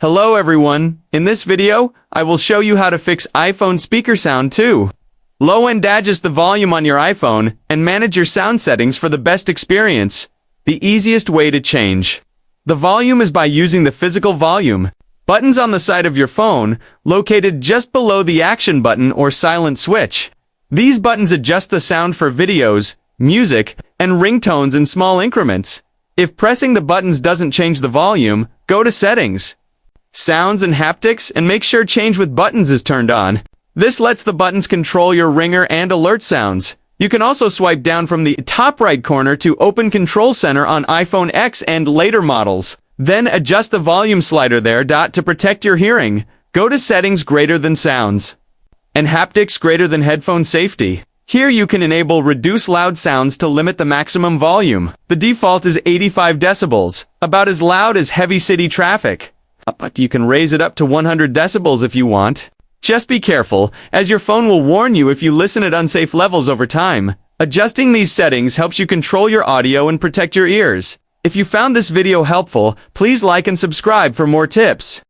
Hello everyone, in this video, I will show you how to fix iPhone speaker sound too. Low and adjust the volume on your iPhone and manage your sound settings for the best experience. The easiest way to change the volume is by using the physical volume buttons on the side of your phone, located just below the action button or silent switch. These buttons adjust the sound for videos, music, and ringtones in small increments. If pressing the buttons doesn't change the volume, go to Settings, Sounds and Haptics, and make sure Change with Buttons is turned on. This lets the buttons control your ringer and alert sounds. You can also swipe down from the top right corner to open Control Center on iPhone X and later models. Then adjust the volume slider there to protect your hearing. Go to Settings greater than Sounds and Haptics greater than Headphone Safety. Here you can enable Reduce Loud Sounds to limit the maximum volume. The default is 85 decibels, about as loud as heavy city traffic. But you can raise it up to 100 decibels if you want. Just be careful, as your phone will warn you if you listen at unsafe levels over time. Adjusting these settings helps you control your audio and protect your ears. If you found this video helpful, please like and subscribe for more tips.